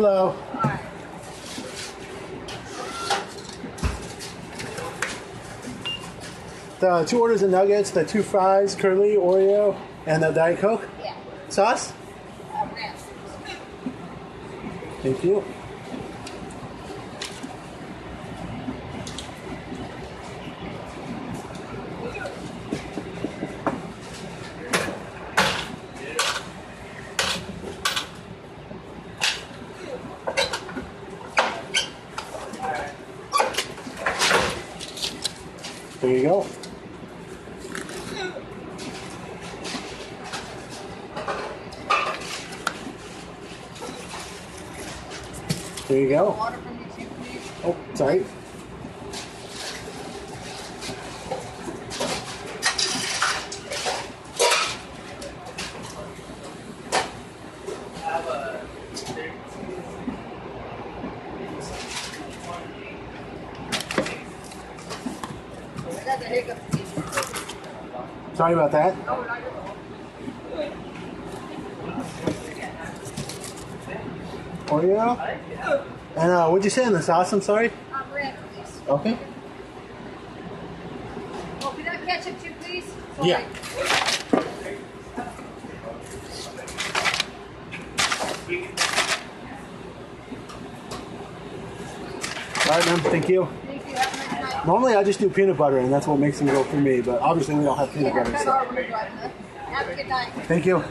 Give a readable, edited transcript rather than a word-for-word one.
Hello. The 2 orders of nuggets, the 2 fries, curly, Oreo, and the Diet Coke. Yeah. Sauce? Ranch. Thank you. There you go. There you go. Water from you too, please. Oh, sorry. I got the hiccups. Sorry about that. Oh, not your fault. Oreo. And what'd you say in the sauce? I'm sorry. Ranch, please. Okay. Oh, could I ketchup too, please? Yeah. All right, ma'am. Thank you. Thank you. Have a nice night. Normally, I just do peanut butter, and that's what makes them go for me. But obviously, we don't have peanut butter. So. Have a good night. Thank you.